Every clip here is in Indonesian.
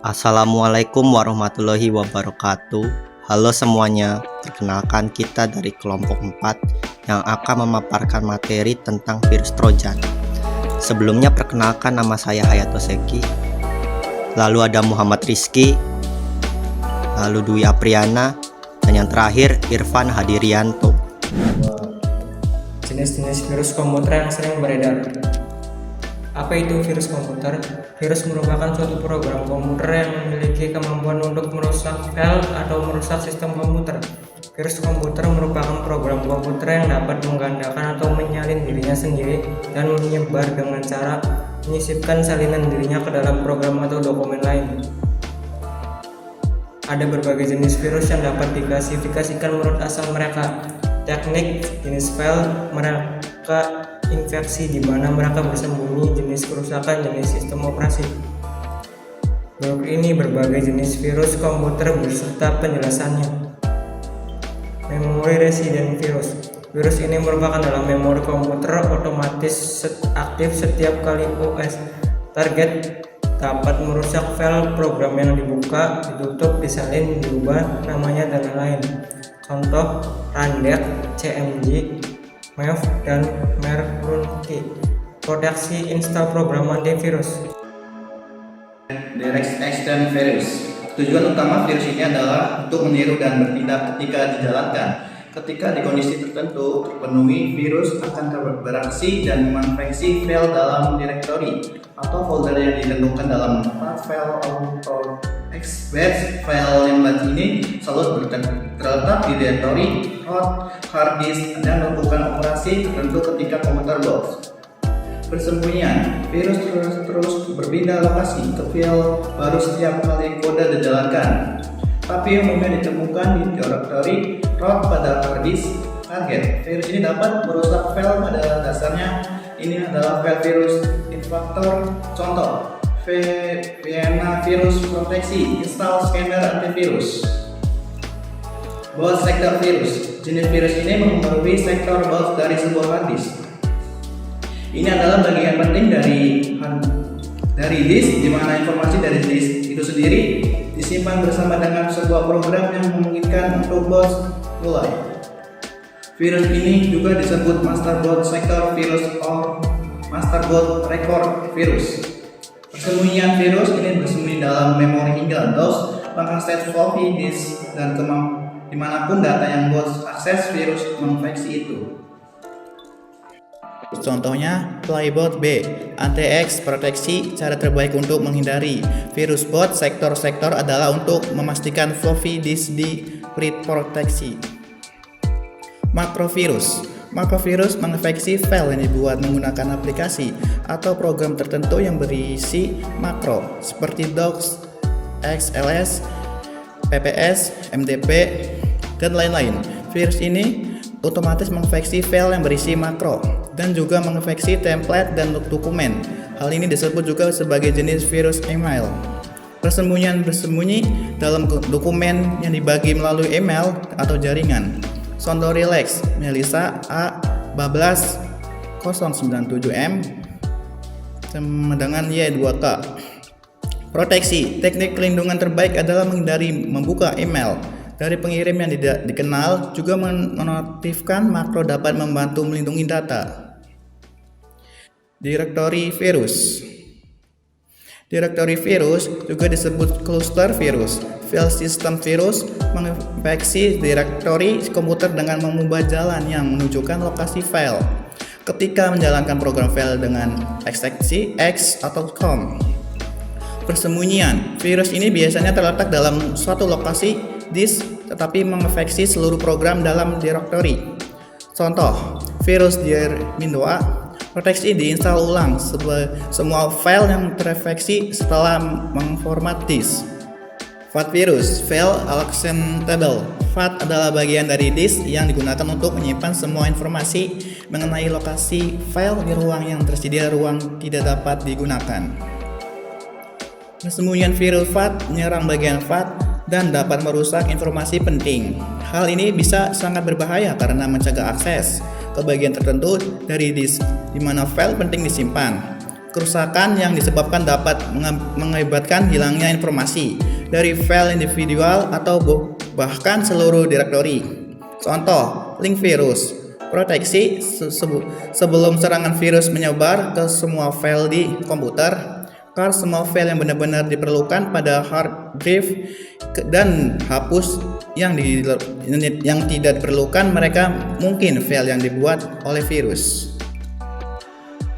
Assalamualaikum warahmatullahi wabarakatuh. Halo semuanya, perkenalkan kita dari kelompok 4 yang akan memaparkan materi tentang virus Trojan. Sebelumnya perkenalkan, nama saya Hayato Seki. Lalu ada Muhammad Rizky, lalu Dwi Apriana, dan yang terakhir Irfan Hadirianto. Jenis-jenis virus komputer yang sering beredar. Apa itu virus komputer? Virus merupakan suatu program komputer yang memiliki kemampuan untuk merusak file atau merusak sistem komputer. Virus komputer merupakan program komputer yang dapat menggandakan atau menyalin dirinya sendiri dan menyebar dengan cara menyisipkan salinan dirinya ke dalam program atau dokumen lain. Ada berbagai jenis virus yang dapat diklasifikasikan menurut asal mereka, teknik, jenis file mereka, infeksi di mana mereka bersembunyi, jenis kerusakan, jenis sistem operasi. Berikut ini berbagai jenis virus komputer beserta penjelasannya. Memori resident virus. Virus ini merupakan dalam memori komputer otomatis aktif setiap kali OS target dapat merusak file program yang dibuka, ditutup, disalin, diubah namanya dan lain-lain. Contoh Randet, CMG, MEV, dan Merlunki. Proteksi install program antivirus. Direct Action Virus. Tujuan utama virus ini adalah untuk meniru dan bertindak ketika dijalankan. Ketika di kondisi tertentu terpenuhi, virus akan beraksi dan menginfeksi file dalam direktori atau folder yang ditentukan dalam file auto express. File yang ini selalu terletak di direktori, root, hard disk, dan melakukan operasi tertentu ketika komputer box. Persembunyian. Virus terus berpindah lokasi ke file baru setiap kali kode dijalankan, tapi umumnya ditemukan di direktori root pada hard disk target. Virus ini dapat merusak file pada dasarnya. Ini adalah file virus infaktor. Contoh Vienna virus proteksi, install scanner antivirus. Boot sektor virus. Jenis virus ini memengaruhi sektor boot dari sebuah hard disk. Ini adalah bagian penting dari disk, di mana informasi dari disk itu sendiri disimpan bersama dengan sebuah program yang memungkinkan untuk boot mulai. Virus ini juga disebut master boot sector virus atau master boot record virus. Persembunyian virus ini bersembunyi dalam memori hingga DOS, mengakses floppy disk, dan dimanapun data yang bot akses, virus menginfeksi itu. Contohnya Flybot B, anti-X proteksi. Cara terbaik untuk menghindari virus bot sektor-sektor adalah untuk memastikan floppy disk proteksi. Makrovirus. Makrovirus menginfeksi file yang dibuat menggunakan aplikasi atau program tertentu yang berisi makro seperti docs, XLS, PPS, MDP, dan lain-lain. Virus ini otomatis menginfeksi file yang berisi makro dan juga menginfeksi template dan dokumen. Hal ini disebut juga sebagai jenis virus email. Persembunyian bersembunyi dalam dokumen yang dibagi melalui email atau jaringan. Contoh Relax, Melissa A. Bablas 097M dengan Y2K. Proteksi. Teknik pelindungan terbaik adalah menghindari membuka email dari pengirim yang tidak dikenal. Juga menonaktifkan makro dapat membantu melindungi data. Direktori virus. Direktori virus juga disebut cluster virus. File system virus menginfeksi direktori komputer dengan mengubah jalan yang menunjukkan lokasi file ketika menjalankan program file dengan ekseksi X atau COM. Persembunyian. Virus ini biasanya terletak dalam suatu lokasi disk tetapi menginfeksi seluruh program dalam direktori. Contoh, virus Windows A. Proteksi diinstal ulang semua file yang terinfeksi setelah mengformat disk. FAT virus, File Allocation Table. FAT adalah bagian dari disk yang digunakan untuk menyimpan semua informasi mengenai lokasi file di ruang yang tersedia ruang tidak dapat digunakan. Persembunyian virus FAT menyerang bagian FAT dan dapat merusak informasi penting. Hal ini bisa sangat berbahaya karena mencegah akses ke bagian tertentu dari disk di mana file penting disimpan. kerusakan yang disebabkan dapat mengakibatkan hilangnya informasi dari file individual atau bahkan seluruh direktori. Contoh, link virus. Proteksi sebelum serangan virus menyebar ke semua file di komputer. Semua file yang benar-benar diperlukan pada hard drive dan hapus yang tidak diperlukan. Mereka mungkin file yang dibuat oleh virus.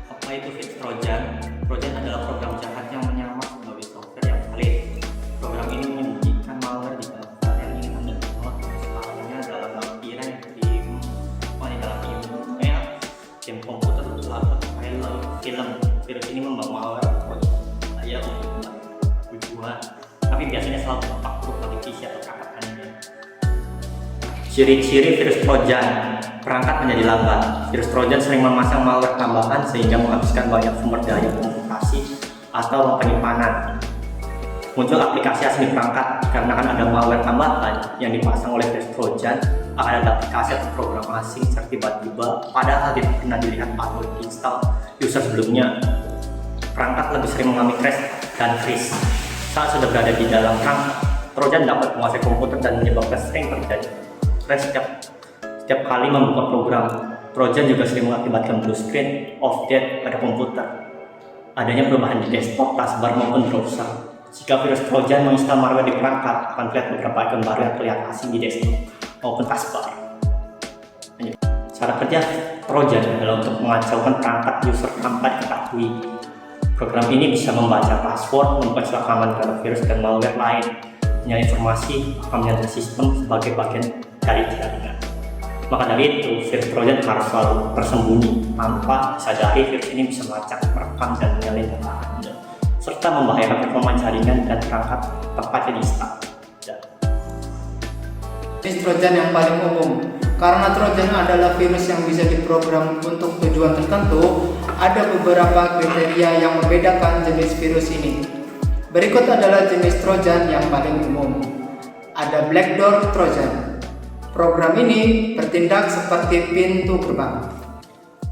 Apa itu virus Trojan? Trojan adalah program jahat yang menyamar sebagai software yang valid. Program ini menyembunyikan malware di dalam file yang ingin Anda download, misalnya dalam lampiran dalam email, game komputer, atau film. Virus ini membawa malware untuk tujuan, tapi biasanya selalu tampak huruf notifikasi atau kata aneh. Ciri-ciri virus Trojan: perangkat menjadi lambat. Virus Trojan sering memasang malware tambahan sehingga menghabiskan banyak sumber daya komputasi atau penyimpanan. Muncul aplikasi asli perangkat dikarenakan ada malware tambahan yang dipasang oleh virus Trojan. Akan ada aplikasi atau program asing secara tiba-tiba, padahal tidak pernah dilihat atau diinstal user sebelumnya. Perangkat lebih sering mengalami crash dan freeze saat sudah berada di dalam perangkat. Trojan dapat menguasai komputer dan menyebabkan sering terjadi crash setiap kali membuka program. Trojan juga sering mengakibatkan blue screen of death pada komputer. Adanya perubahan di desktop, taskbar maupun browser. Jika virus Trojan menginstal malware di perangkat, akan terlihat beberapa icon baru yang terlihat asing di desktop maupun taskbar. Cara kerja Trojan adalah untuk mengacaukan perangkat user tanpa diketahui. Program ini bisa membaca password, membaca rekaman terhadap virus dan malware lain, menyalin informasi, akan menyandra sistem sebagai bagian dari jaringan. Maka dari itu, virus Trojan harus selalu tersembunyi. Tanpa disadari, virus ini bisa melacak, merekam, dan menyalin data Anda, serta membahayakan performa jaringan dan perangkat tepatnya di start. Jenis Trojan yang paling umum. Karena Trojan adalah virus yang bisa diprogram untuk tujuan tertentu, ada beberapa kriteria yang membedakan jenis virus ini. Berikut adalah jenis Trojan yang paling umum. Ada Backdoor Trojan. Program ini bertindak seperti pintu gerbang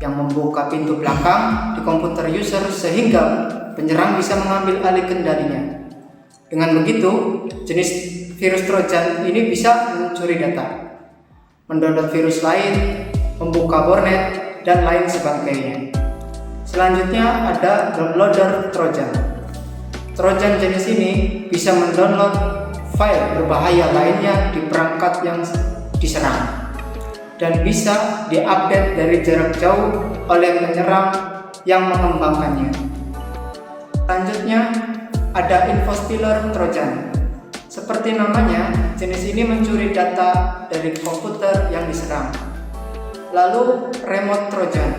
yang membuka pintu belakang di komputer user sehingga penyerang bisa mengambil alih kendalinya. Dengan begitu, jenis virus Trojan ini bisa mencuri data, mendownload virus lain, membuka botnet, dan lain sebagainya. Selanjutnya ada Downloader Trojan. Trojan jenis ini bisa mendownload file berbahaya lainnya di perangkat yang diserang dan bisa diupdate dari jarak jauh oleh penyerang yang mengembangkannya. Selanjutnya ada Infostealer Trojan. Seperti namanya, jenis ini mencuri data dari komputer yang diserang. Lalu Remote Trojan.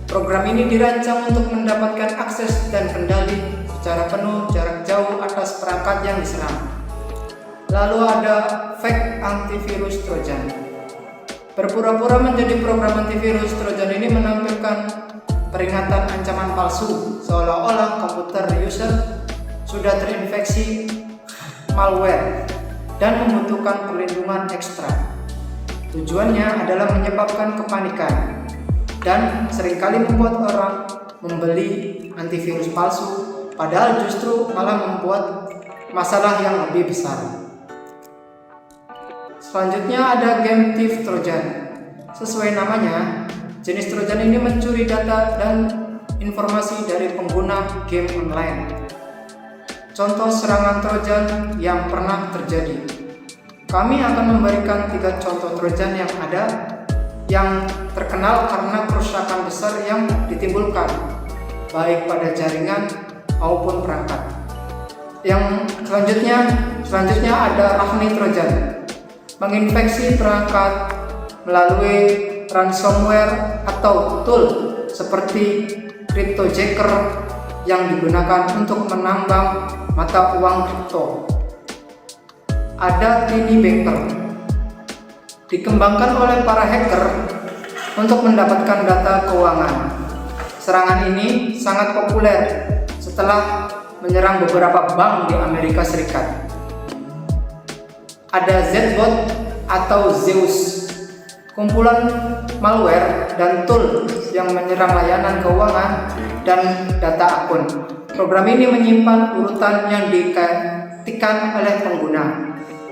Program ini dirancang untuk mendapatkan akses dan kendali secara penuh jarak jauh atas perangkat yang diserang. Lalu ada Fake Antivirus Trojan. Berpura-pura menjadi program antivirus, Trojan ini menampilkan peringatan ancaman palsu seolah-olah komputer user sudah terinfeksi malware dan membutuhkan perlindungan ekstra. Tujuannya adalah menyebabkan kepanikan dan seringkali membuat orang membeli antivirus palsu, padahal justru malah membuat masalah yang lebih besar. Selanjutnya ada Game Thief Trojan. Sesuai namanya, jenis Trojan ini mencuri data dan informasi dari pengguna game online. Contoh serangan Trojan yang pernah terjadi. Kami akan memberikan 3 contoh Trojan yang ada yang terkenal karena kerusakan besar yang ditimbulkan baik pada jaringan maupun perangkat. Yang selanjutnya ada Agni Trojan. Menginfeksi perangkat melalui ransomware atau tool seperti CryptoJacker yang digunakan untuk menambang mata uang kripto. Ada Tiny Banker. Dikembangkan oleh para hacker untuk mendapatkan data keuangan. Serangan ini sangat populer setelah menyerang beberapa bank di Amerika Serikat. Ada Zbot atau Zeus, kumpulan malware dan tool yang menyerang layanan keuangan dan data akun. Program ini menyimpan urutan yang diketikkan oleh pengguna,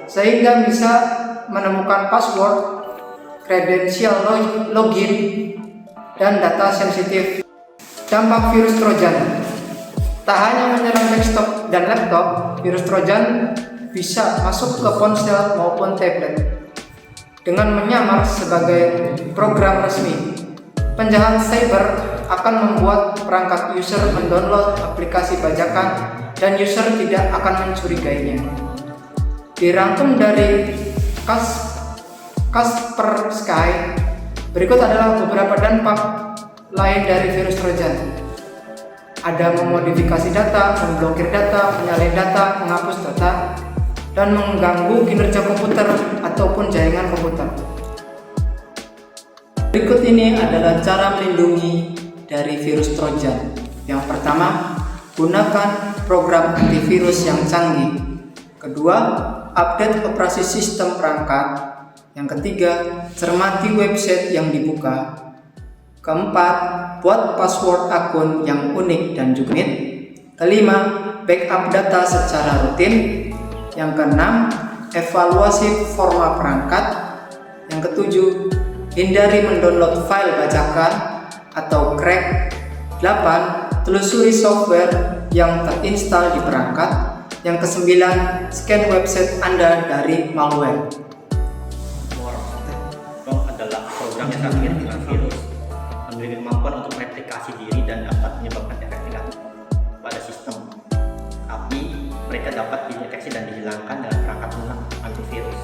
sehingga bisa menemukan password, kredensial login, dan data sensitif. Dampak virus Trojan. Tak hanya menyerang desktop dan laptop, virus Trojan bisa masuk ke ponsel maupun tablet dengan menyamar sebagai program resmi. Penjahat cyber akan membuat perangkat user mendownload aplikasi bajakan dan user tidak akan mencurigainya. Dirangkum dari Kaspersky, berikut adalah beberapa dampak lain dari virus Trojan. Ada memodifikasi data, memblokir data, menyalin data, menghapus data, dan mengganggu kinerja komputer ataupun jaringan komputer. Berikut ini adalah cara melindungi dari virus Trojan. Yang pertama, gunakan program antivirus yang canggih. Kedua, update operasi sistem perangkat. Yang ketiga, cermati website yang dibuka. Keempat, buat password akun yang unik dan unik. Kelima, backup data secara rutin. Yang keenam, evaluasi format perangkat. Yang ketujuh, hindari mendownload file bajakan atau crack. 8. Telusuri software yang terinstal di perangkat. Yang kesembilan, scan website Anda dari malware. Adalah program yang terakhir dengan virus memiliki kemampuan untuk mereplikasi diri dan dapat menyebabkan efek negatif pada sistem. Tapi mereka dapat dideteksi dan dihilangkan dengan perangkat lunak antivirus.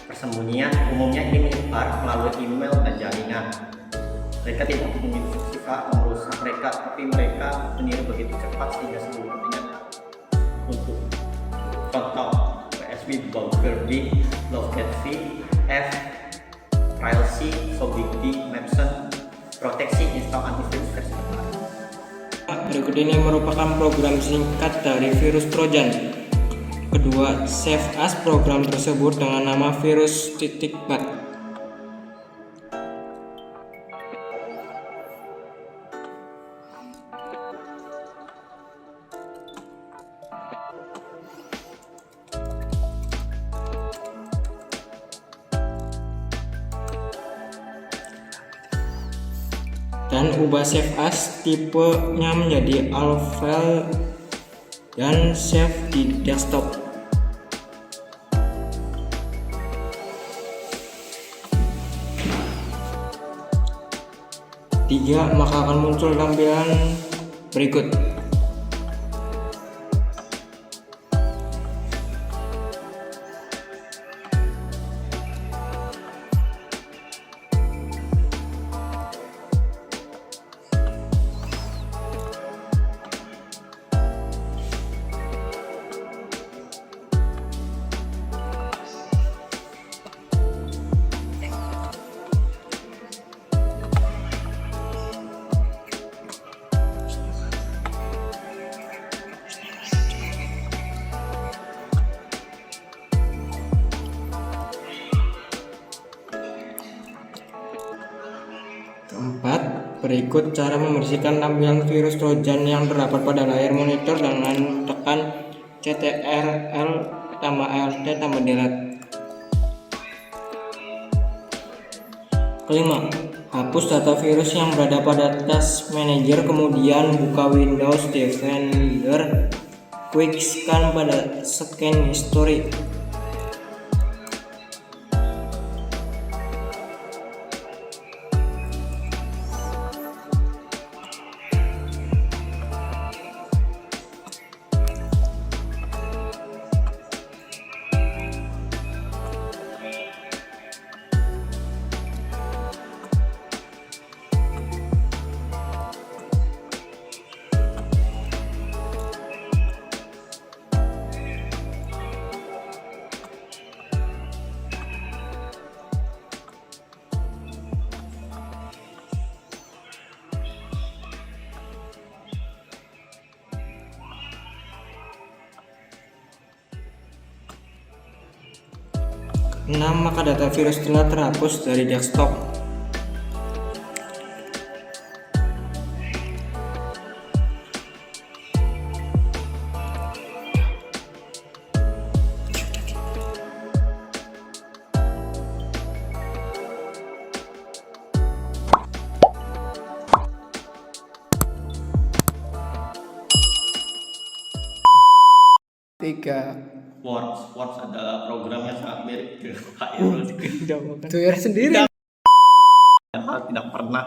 Persembunyian umumnya ini menyebar melalui email dan jaringan. Mereka tidak menginstruksi atau merusak mereka, tapi mereka meniru begitu cepat sehingga seluruh jaringan untuk contoh PSB, Bulgerby, Lovecat V, F, Privacy, Sobigdi, Mapson, proteksi install antivirus versi terbaru. Berikut ini merupakan program singkat dari virus Trojan. Kedua, Save As program tersebut dengan nama virus.bat. Dan ubah Save As tipenya menjadi all file dan save di desktop. Tiga, maka akan muncul tampilan berikut. Keempat, berikut cara membersihkan tampilan virus Trojan yang terdapat pada layar monitor dengan tekan Ctrl+Alt+delete. Kelima, hapus data virus yang berada pada Task Manager, kemudian buka Windows Defender, Quick Scan pada Scan History. Maka data virus telah terhapus dari desktop. 3. Words adalah program yang sangat mirip dengan virus. Tuyul sendiri. Hal tidak pernah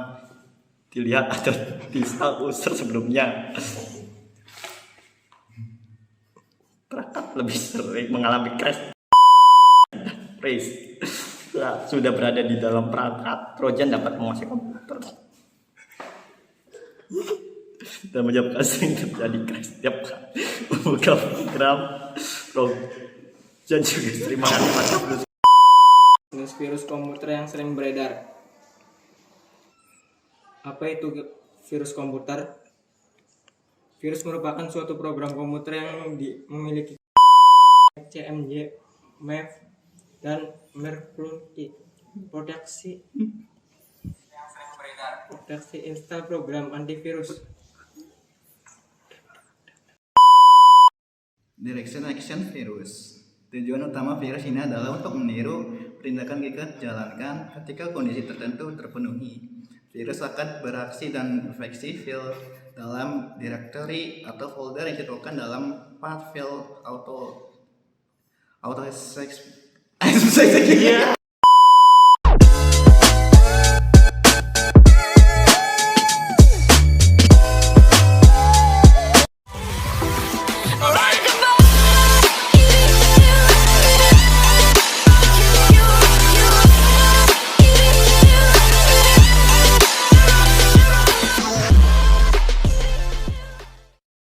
dilihat atau bisa unsur sebelumnya. Perangkat lebih sering mengalami crash. Sudah berada di dalam perangkat, Trojan dapat menguasai komputer dan menyebabkan sering terjadi crash setiap kali membuka program. Trojan juga sering mengakibatkan virus. Jenis virus komputer yang sering beredar. Apa itu virus komputer? Virus merupakan suatu program komputer yang memiliki CMY, MEF, dan proteksi install program antivirus. Direction action virus. Tujuan utama virus ini adalah untuk meniru tindakan kita jalankan ketika kondisi tertentu terpenuhi. Virus akan beraksi dan infeksi file dalam directory atau folder yang ditentukan dalam path file auto